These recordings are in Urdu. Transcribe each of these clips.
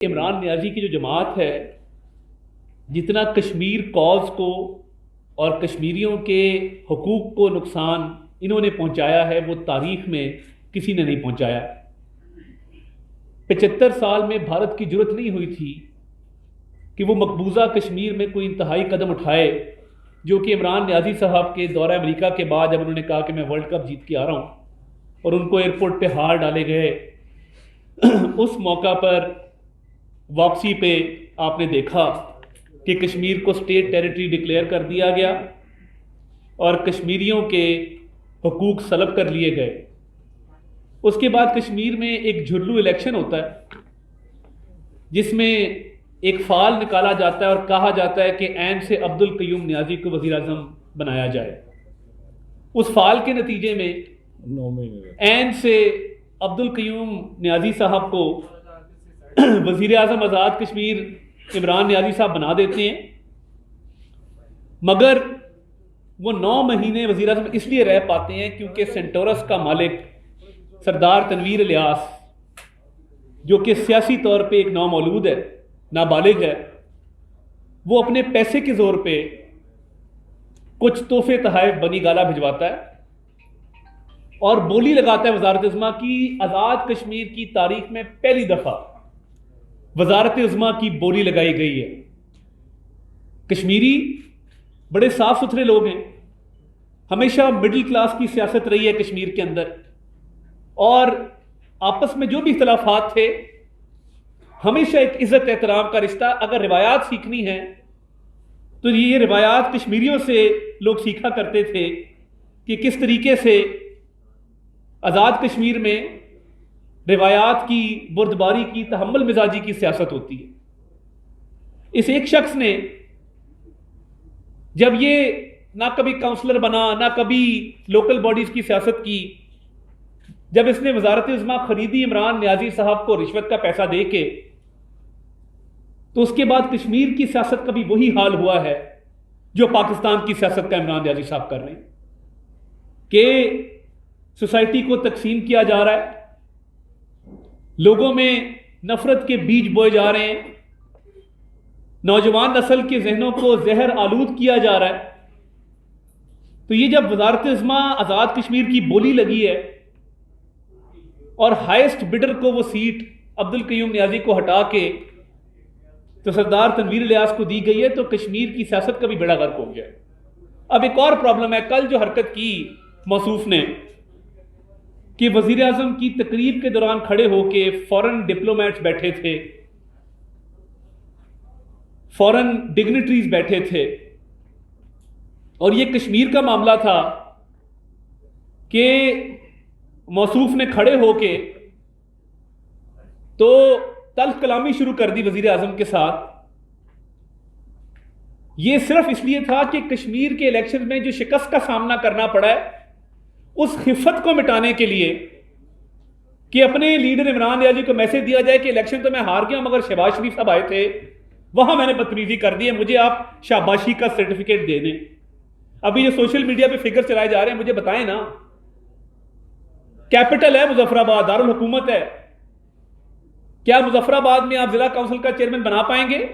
عمران نیازی کی جو جماعت ہے جتنا کشمیر کاز کو اور کشمیریوں کے حقوق کو نقصان انہوں نے پہنچایا ہے وہ تاریخ میں کسی نے نہیں پہنچایا۔ 75 سال میں بھارت کی جرت نہیں ہوئی تھی کہ وہ مقبوضہ کشمیر میں کوئی انتہائی قدم اٹھائے، جو کہ عمران نیازی صاحب کے دورہ امریکہ کے بعد جب انہوں نے کہا کہ میں ورلڈ کپ جیت کے آ رہا ہوں اور ان کو ایئرپورٹ پہ ہار ڈالے گئے، اس موقع پر واپسی پہ آپ نے دیکھا کہ کشمیر کو اسٹیٹ ٹیریٹری ڈکلیئر کر دیا گیا اور کشمیریوں کے حقوق سلب کر لیے گئے۔ اس کے بعد کشمیر میں ایک جھرلو الیکشن ہوتا ہے جس میں ایک فعال نکالا جاتا ہے اور کہا جاتا ہے کہ عین سے عبدالقیوم نیازی کو وزیر اعظم بنایا جائے۔ اس فعال کے نتیجے میں عین سے عبدالقیوم نیازی صاحب کو وزیر اعظم آزاد کشمیر عمران نیازی صاحب بنا دیتے ہیں، مگر وہ 9 مہینے وزیر اعظم اس لیے رہ پاتے ہیں کیونکہ سینٹورس کا مالک سردار تنویر الیاس، جو کہ سیاسی طور پہ ایک نامولود ہے، نابالغ ہے، وہ اپنے پیسے کے زور پہ کچھ تحفے تحائف بنی گالا بھجواتا ہے اور بولی لگاتا ہے وزارت عظمیٰ کی۔ آزاد کشمیر کی تاریخ میں پہلی دفعہ وزارت عظمیٰ کی بولی لگائی گئی ہے۔ کشمیری بڑے صاف ستھرے لوگ ہیں، ہمیشہ مڈل کلاس کی سیاست رہی ہے کشمیر کے اندر، اور آپس میں جو بھی اختلافات تھے ہمیشہ ایک عزت احترام کا رشتہ۔ اگر روایات سیکھنی ہے تو یہ روایات کشمیریوں سے لوگ سیکھا کرتے تھے کہ کس طریقے سے آزاد کشمیر میں روایات کی، بردباری کی، تحمل مزاجی کی سیاست ہوتی ہے۔ اس ایک شخص نے جب یہ نہ کبھی کاؤنسلر بنا نہ کبھی لوکل باڈیز کی سیاست کی، جب اس نے وزارت عظمیٰ خریدی عمران نیازی صاحب کو رشوت کا پیسہ دے کے، تو اس کے بعد کشمیر کی سیاست کا بھی وہی حال ہوا ہے جو پاکستان کی سیاست کا عمران نیازی صاحب کر رہے ہیں کہ سوسائٹی کو تقسیم کیا جا رہا ہے، لوگوں میں نفرت کے بیج بوئے جا رہے ہیں، نوجوان نسل کے ذہنوں کو زہر آلود کیا جا رہا ہے۔ تو یہ جب وزارت عظمیٰ آزاد کشمیر کی بولی لگی ہے اور ہائیسٹ بڈر کو وہ سیٹ عبدالقیوم نیازی کو ہٹا کے تو سردار تنویر الیاس کو دی گئی ہے، تو کشمیر کی سیاست کا بھی بیڑا غرق ہو گیا ہے۔ اب ایک اور پرابلم ہے، کل جو حرکت کی موصوف نے کہ وزیر اعظم کی تقریب کے دوران کھڑے ہو کے فورن ڈپلومیٹس بیٹھے تھے، فورن ڈگنیٹریز بیٹھے تھے، اور یہ کشمیر کا معاملہ تھا کہ موصوف نے کھڑے ہو کے تو تلخ کلامی شروع کر دی وزیر اعظم کے ساتھ۔ یہ صرف اس لیے تھا کہ کشمیر کے الیکشن میں جو شکست کا سامنا کرنا پڑا ہے اس خفت کو مٹانے کے لیے کہ اپنے لیڈر عمران نیازی کو میسج دیا جائے کہ الیکشن تو میں ہار گیا مگر شہباز شریف صاحب آئے تھے، وہاں میں نے بدتمیزی کر دی ہے، مجھے آپ شاباشی کا سرٹیفکیٹ دے دیں۔ ابھی جو سوشل میڈیا پہ فگر چلائے جا رہے ہیں، مجھے بتائیں نا، کیپٹل ہے مظفر آباد، دارالحکومت ہے، کیا مظفر آباد میں آپ ضلع کونسل کا چیئرمین بنا پائیں گے؟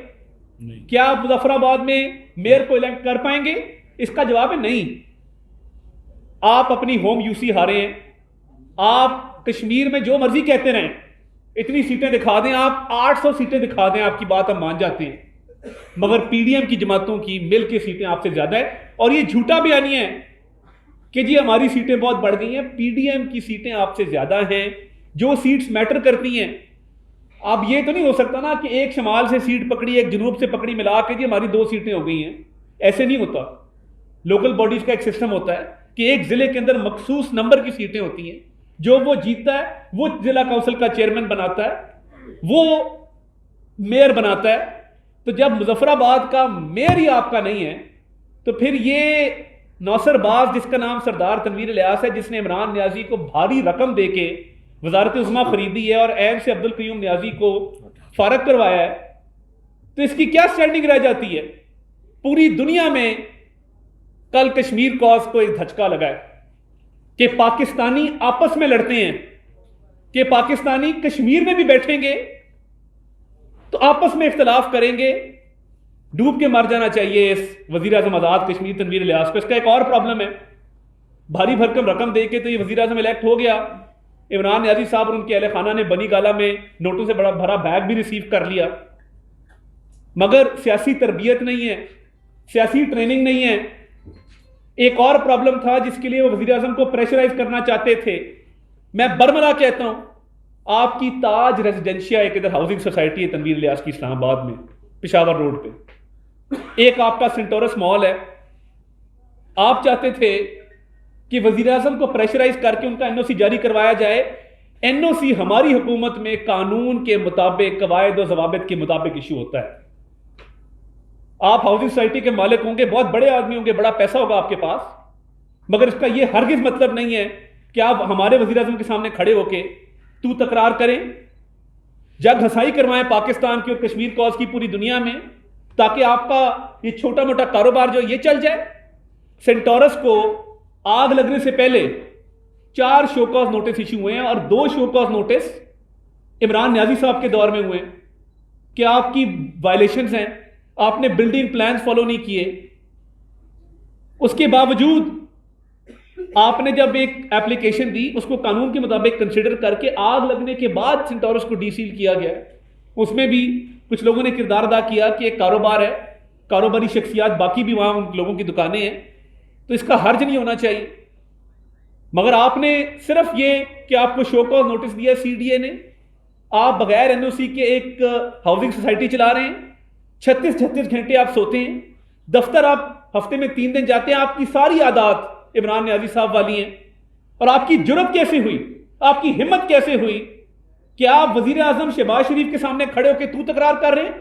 کیا آپ مظفر آباد میں میئر کو الیکٹ کر پائیں گے؟ اس کا جواب ہے نہیں۔ آپ اپنی ہوم یو سی ہارے ہیں، آپ کشمیر میں جو مرضی کہتے رہیں، اتنی سیٹیں دکھا دیں، آپ 800 سیٹیں دکھا دیں، آپ کی بات ہم مان جاتے ہیں، مگر پی ڈی ایم کی جماعتوں کی مل کے سیٹیں آپ سے زیادہ ہیں۔ اور یہ جھوٹا بیانی ہے کہ جی ہماری سیٹیں بہت بڑھ گئی ہیں، پی ڈی ایم کی سیٹیں آپ سے زیادہ ہیں، جو سیٹس میٹر کرتی ہیں۔ اب یہ تو نہیں ہو سکتا نا کہ ایک شمال سے سیٹ پکڑی ایک جنوب سے پکڑی، ملا کے جی ہماری 2 سیٹیں ہو گئی ہیں، ایسے نہیں ہوتا۔ لوکل باڈیز کا ایک سسٹم ہوتا ہے کہ ایک ضلع کے اندر مخصوص نمبر کی سیٹیں ہوتی ہیں، جو وہ جیتتا ہے وہ ضلع کونسل کا چیئرمین بناتا ہے، وہ میئر بناتا ہے۔ تو جب مظفر آباد کا میئر ہی آپ کا نہیں ہے تو پھر یہ نوصر باز جس کا نام سردار تنویر الیاس ہے، جس نے عمران نیازی کو بھاری رقم دے کے وزارت عظمیٰ خریدی ہے اور عین سے عبدالقیوم نیازی کو فارغ کروایا ہے، تو اس کی کیا سٹینڈنگ رہ جاتی ہے؟ پوری دنیا میں کل کشمیر کاز کو ایک دھچکا لگا ہے کہ پاکستانی آپس میں لڑتے ہیں، کہ پاکستانی کشمیر میں بھی بیٹھیں گے آپس میں اختلاف کریں گے، ڈوب کے مر جانا چاہیے اس وزیر اعظم آزاد کشمیر تنویر الیاس کو۔ اس کا ایک اور پرابلم ہے، بھاری بھرکم رقم دے کے تو یہ وزیر اعظم الیکٹ ہو گیا، عمران نیازی صاحب اور ان کے اہل خانہ نے بنی گالہ میں نوٹوں سے بڑا بھرا بیگ بھی ریسیو کر لیا، مگر سیاسی تربیت نہیں ہے، سیاسی ٹریننگ نہیں ہے۔ ایک اور پرابلم تھا جس کے لیے وہ وزیر اعظم کو پریشرائز کرنا چاہتے تھے۔ میں برملا کہتا ہوں، آپ کی تاج ریزیڈینشیا ایک ادھر ہاؤسنگ سوسائٹی ہے تنویر الیاس کی اسلام آباد میں پشاور روڈ پہ، ایک آپ کا سینٹورس مال ہے، آپ چاہتے تھے کہ وزیر اعظم کو پریشرائز کر کے ان کا این او سی جاری کروایا جائے۔ این او سی ہماری حکومت میں قانون کے مطابق، قواعد و ضوابط کے مطابق ایشو ہوتا ہے۔ آپ ہاؤسنگ سوسائٹی کے مالک ہوں گے، بہت بڑے آدمی ہوں گے، بڑا پیسہ ہوگا آپ کے پاس، مگر اس کا یہ ہرگز مطلب نہیں ہے کہ آپ ہمارے وزیر اعظم کے سامنے کھڑے ہو کے تو تکرار کریں، جگ ہنسائی کروائیں پاکستان کی اور کشمیر کاز کی پوری دنیا میں، تاکہ آپ کا یہ چھوٹا موٹا کاروبار جو یہ چل جائے۔ سینٹورس کو آگ لگنے سے پہلے 4 شو کاز نوٹس ایشو ہوئے ہیں اور 2 شو کاز نوٹس عمران نیازی صاحب کے دور میں ہوئے ہیں کہ آپ کی وائلیشنز ہیں، آپ نے بلڈنگ پلانز فالو نہیں کیے۔ اس کے باوجود آپ نے جب ایک ایپلیکیشن دی، اس کو قانون کے مطابق کنسیڈر کر کے آگ لگنے کے بعد سینٹورس کو ڈی سیل کیا گیا۔ اس میں بھی کچھ لوگوں نے کردار ادا کیا کہ ایک کاروبار ہے، کاروباری شخصیات باقی بھی وہاں لوگوں کی دکانیں ہیں، تو اس کا حرج نہیں ہونا چاہیے۔ مگر آپ نے صرف یہ کہ آپ کو شو کاز نوٹس دیا سی ڈی اے نے، آپ بغیر این او سی کے ایک ہاؤسنگ سوسائٹی چلا رہے ہیں، 36 گھنٹے آپ سوتے ہیں، دفتر آپ ہفتے میں 3 دن جاتے ہیں، آپ کی ساری عادات عمران نیازی صاحب والی ہیں، اور آپ کی جرت کیسے ہوئی، آپ کی ہمت کیسے ہوئی کہ آپ وزیر اعظم شہباز شریف کے سامنے کھڑے ہو کے تو تکرار کر رہے ہیں؟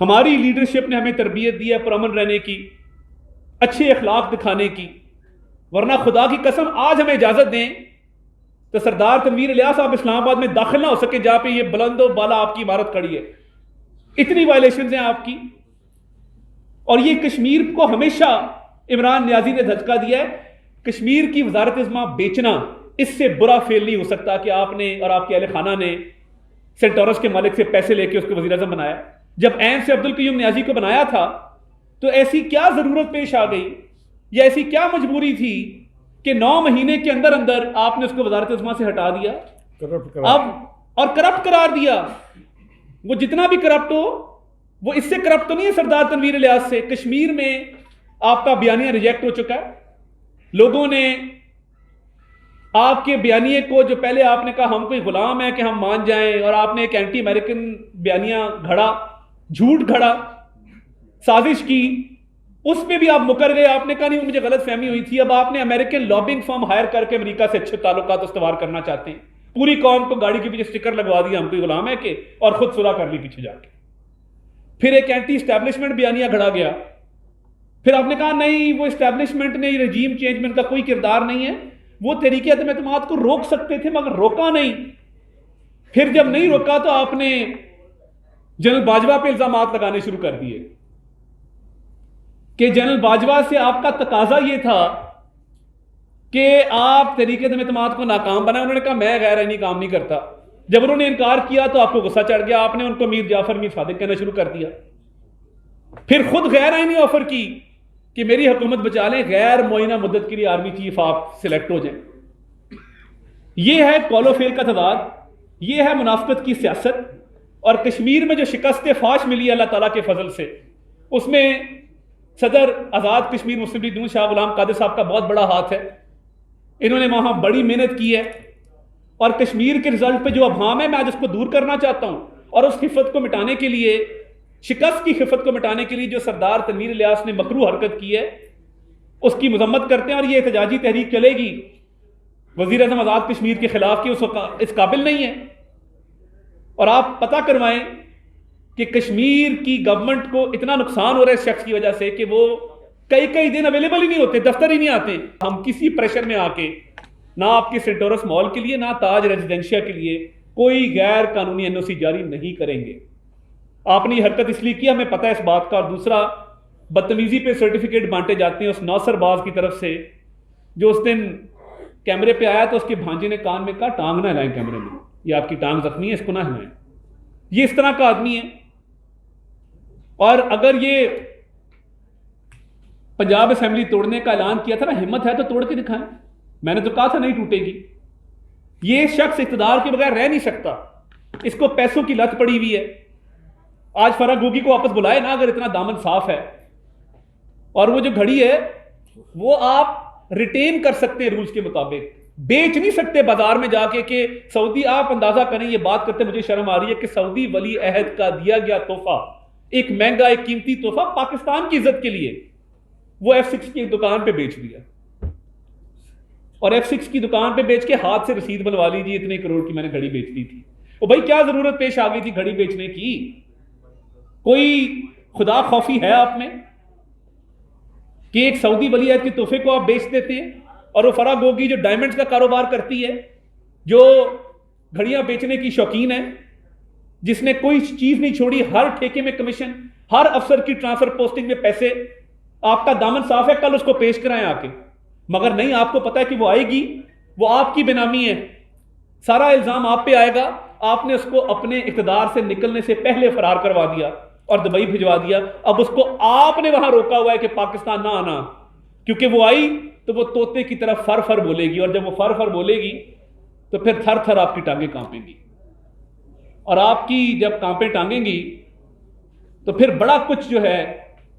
ہماری لیڈرشپ نے ہمیں تربیت دی ہے پرامن رہنے کی، اچھے اخلاق دکھانے کی، ورنہ خدا کی قسم آج ہمیں اجازت دیں تو سردار تنویر الیاس آپ اسلام آباد میں داخل نہ ہو سکے جہاں پہ یہ بلند و بالا آپ کی عمارت کھڑی ہے۔ اتنی وائلیشنز ہیں آپ کی، اور یہ کشمیر کو ہمیشہ عمران نیازی نے دھچکا دیا ہے۔ کشمیر کی وزارت عظمیٰ بیچنا اس سے برا فیل نہیں ہو سکتا کہ آپ نے اور آپ کے اہل خانہ نے سینٹورس کے مالک سے پیسے لے کے اس کو وزیر اعظم بنایا۔ جب عین سے عبدالقیوم نیازی کو بنایا تھا تو ایسی کیا ضرورت پیش آ گئی یا ایسی کیا مجبوری تھی کہ 9 مہینے کے اندر اندر آپ نے اس کو وزارت عظمیٰ سے ہٹا دیا اب اور کرپٹ قرار دیا؟ وہ جتنا بھی کرپٹ ہو، وہ اس سے کرپٹ تو نہیں ہے سردار تنویر الیاس سے۔ کشمیر میں آپ کا بیانیہ ریجیکٹ ہو چکا ہے، لوگوں نے آپ کے بیانیے کو، جو پہلے آپ نے کہا ہم کوئی غلام ہے کہ ہم مان جائیں، اور آپ نے ایک اینٹی امریکن بیانیہ گھڑا، جھوٹ گھڑا، سازش کی، اس پہ بھی آپ مکر گئے۔ آپ نے کہا نہیں وہ مجھے غلط فہمی ہوئی تھی۔ اب آپ نے امریکن لابنگ فرم ہائر کر کے امریکہ سے اچھے تعلقات استوار کرنا چاہتے ہیں، پوری قوم کو گاڑی کے پیچھے سٹکر لگوا دیا ہم کوئی غلام ہے کہ، اور خود صلح کر لی پیچھے جا کے۔ پھر ایک اینٹی اسٹیبلشمنٹ بیانیہ گھڑا گیا، پھر آپ نے کہا نہیں وہ اسٹیبلشمنٹ نے رجیم چینج میں ان کا کوئی کردار نہیں ہے، وہ طریقے عدم اعتماد کو روک سکتے تھے مگر روکا نہیں۔ پھر جب نہیں روکا تو آپ نے جنرل باجوہ پہ الزامات لگانے شروع کر دیے کہ جنرل باجوہ سے آپ کا تقاضا یہ تھا کہ آپ طریقے عدم اعتماد کو ناکام بنائیں۔ انہوں نے کہا میں غیر آئینی کام نہیں کرتا۔ جب انہوں نے انکار کیا تو آپ کو غصہ چڑھ گیا، آپ نے ان کو میر جعفر میر صادق کہنا شروع کر دیا۔ پھر خود غیر آئینی آفر کی کہ میری حکومت بچا لیں، غیر معینہ مدت کے لیے آرمی چیف آپ سلیکٹ ہو جائیں۔ یہ ہے کال و فیل کا تضاد، یہ ہے منافقت کی سیاست۔ اور کشمیر میں جو شکست فاش ملی ہے اللہ تعالیٰ کے فضل سے، اس میں صدر آزاد کشمیر مسلم لیگ نون شاہ غلام قادر صاحب کا بہت بڑا ہاتھ ہے۔ انہوں نے وہاں بڑی محنت کی ہے، اور کشمیر کے رزلٹ پہ جو ابہام ہے میں آج اس کو دور کرنا چاہتا ہوں، اور اس خفت کو مٹانے کے لیے، شکست کی خفت کو مٹانے کے لیے جو سردار تنویر الیاس نے مکروہ حرکت کی ہے اس کی مذمت کرتے ہیں، اور یہ احتجاجی تحریک چلے گی وزیر اعظم آزاد کشمیر کے خلاف کی اس قابل نہیں ہے۔ اور آپ پتہ کروائیں کہ کشمیر کی گورنمنٹ کو اتنا نقصان ہو رہا ہے اس شخص کی وجہ سے کہ وہ کئی دن اویلیبل ہی نہیں ہوتے، دفتر ہی نہیں آتے۔ ہم کسی پریشر میں آ کے نہ آپ کے سینٹورس مال کے لیے نہ تاج ریزیڈینشیا کے لیے کوئی غیر قانونی این او سی جاری نہیں کریں گے۔ آپ نے یہ حرکت اس لیے کی، ہمیں پتہ ہے اس بات کا۔ اور دوسرا، بدتمیزی پہ سرٹیفکیٹ بانٹے جاتے ہیں اس ناصر باز کی طرف سے، جو اس دن کیمرے پہ آیا تو اس کے بھانجے نے کان میں کہا ٹانگ نہ ہلائیں کیمرے میں، یہ آپ کی ٹانگ زخمی ہے، اس کو نہ ہلائیں۔ یہ اس طرح کا آدمی ہے. اور اگر یہ پنجاب اسمبلی توڑنے کا اعلان کیا تھا نا، ہمت ہے تو توڑ کے دکھائیں. میں نے تو کہا تھا نہیں ٹوٹے گی. یہ شخص اقتدار کے بغیر رہ نہیں سکتا، اس کو پیسوں کی لت پڑی ہوئی ہے. آج فرح گوگی کو واپس بلائے نا اگر اتنا دامن صاف ہے. اور وہ جو گھڑی ہے وہ آپ ریٹین کر سکتے ہیں رولز کے مطابق، بیچ نہیں سکتے بازار میں جا کے کہ سعودی. آپ اندازہ کریں، یہ بات کرتے مجھے شرم آ رہی ہے کہ سعودی ولی عہد کا دیا گیا تحفہ، ایک مہنگا ایک قیمتی تحفہ پاکستان کی عزت کے لیے، وہ F6 کی دکان پہ بیچ دیا. اور F6 کی دکان پہ بیچ کے ہاتھ سے رسید بنوا لیجیے اتنے کروڑ کی میں نے گھڑی بیچ دی تھی. وہ بھائی کیا ضرورت پیش آ گئی تھی گھڑی بیچنے کی؟ کوئی خدا خوفی ہے آپ میں کہ ایک سعودی ولی عہد کے تحفے کو آپ بیچ دیتے ہیں؟ اور وہ فرح گوگی جو ڈائمنڈز کا کاروبار کرتی ہے، جو گھڑیاں بیچنے کی شوقین ہے، جس نے کوئی چیز نہیں چھوڑی، ہر ٹھیکے میں کمیشن، ہر افسر کی ٹرانسفر پوسٹنگ میں پیسے. آپ کا دامن صاف ہے، کل اس کو پیش کرائیں آ کے. مگر نہیں، آپ کو پتا ہے کہ وہ آئے گی، وہ آپ کی بینامی ہے، سارا الزام آپ پہ آئے گا. آپ نے اس کو اپنے اقتدار سے نکلنے سے پہلے فرار کروا دیا اور دبئی بھجوا دیا. اب اس کو آپ نے وہاں روکا ہوا ہے کہ پاکستان نہ آنا، کیونکہ وہ آئی تو وہ طوطے کی طرف فر فر بولے گی، اور جب وہ فر فر بولے گی تو پھر تھر تھر آپ کی ٹانگیں کانپیں گی. اور آپ کی جب کانپیں ٹانگیں گی تو پھر بڑا کچھ جو ہے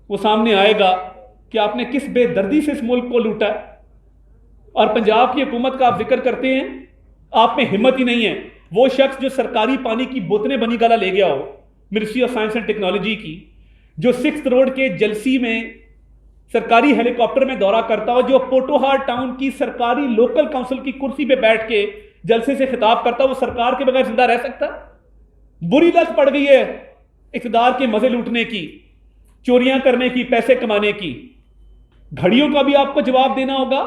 وہ سامنے آئے گا کہ آپ نے کس بے دردی سے اس ملک کو لوٹا. اور پنجاب کی حکومت کا آپ ذکر کرتے ہیں، آپ میں ہمت ہی نہیں ہے. وہ شخص جو سرکاری پانی کی بوتلیں بنی گالا لے گیا ہو ministry of science and technology کی، جو 6 روڈ کے جلسی میں سرکاری ہیلی کاپٹر میں دورہ کرتا ہو، جو پوٹوہار ٹاؤن کی سرکاری لوکل کونسل کی کرسی پہ بیٹھ کے جلسے سے خطاب کرتا، وہ سرکار کے بغیر زندہ رہ سکتا؟ بری لت پڑ گئی ہے اقتدار کے مزے لوٹنے کی، چوریاں کرنے کی، پیسے کمانے کی. گھڑیوں کا بھی آپ کو جواب دینا ہوگا.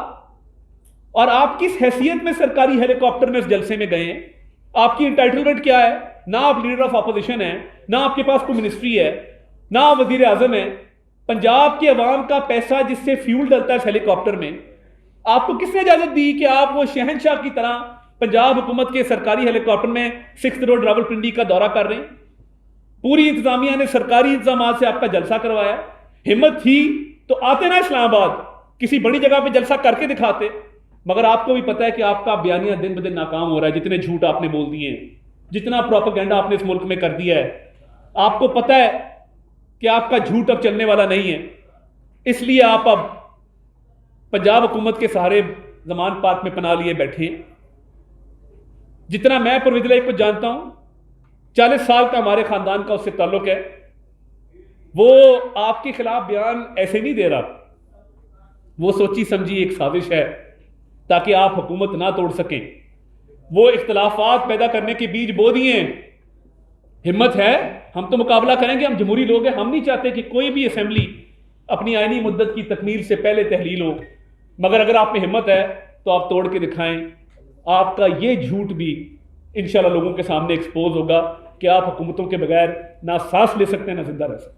اور آپ کس حیثیت میں سرکاری ہیلی کاپٹر میں اس جلسے میں گئے ہیں؟ آپ کی انٹائٹلمنٹ کیا ہے؟ نہ آپ لیڈر آف اپوزیشن ہیں، نہ آپ کے پاس کوئی منسٹری ہے، نہ آپ وزیر اعظم ہیں. پنجاب کی عوام کا پیسہ جس سے فیول ڈلتا ہے اس ہیلی کاپٹر میں، آپ کو کس نے اجازت دی کہ آپ وہ شہنشاہ کی طرح پنجاب حکومت کے سرکاری ہیلی کاپٹر میں 6 روڈ راولپنڈی کا دورہ کر رہے ہیں؟ پوری انتظامیہ نے سرکاری انتظامات سے آپ کا جلسہ کروایا. ہمت تھی تو آتے نا اسلام آباد، کسی بڑی جگہ پہ جلسہ کر کے دکھاتے. مگر آپ کو بھی پتا ہے کہ آپ کا بیانیہ دن بدن ناکام ہو رہا ہے. جتنے جھوٹ آپ نے بول دیے ہیں، جتنا پروپیگنڈا آپ نے اس ملک میں کر دیا ہے، آپ کو پتا ہے کہ آپ کا جھوٹ اب چلنے والا نہیں ہے. اس لیے آپ اب پنجاب حکومت کے سہارے زمان پارک میں پناہ لیے بیٹھے ہیں. جتنا میں پرویز الہی کو جانتا ہوں، 40 سال کا ہمارے خاندان کا اس سے تعلق ہے. وہ آپ کے خلاف بیان ایسے نہیں دے رہا، وہ سوچی سمجھی ایک سازش ہے تاکہ آپ حکومت نہ توڑ سکیں. وہ اختلافات پیدا کرنے کے بیج بو دیے ہیں. ہمت ہے ہم تو مقابلہ کریں گے، ہم جمہوری لوگ ہیں، ہم نہیں چاہتے کہ کوئی بھی اسمبلی اپنی آئینی مدت کی تکمیل سے پہلے تحلیل ہو. مگر اگر آپ میں ہمت ہے تو آپ توڑ کے دکھائیں. آپ کا یہ جھوٹ بھی انشاءاللہ لوگوں کے سامنے ایکسپوز ہوگا کہ آپ حکومتوں کے بغیر نہ سانس لے سکتے ہیں نہ زندہ رہ سکتے ہیں.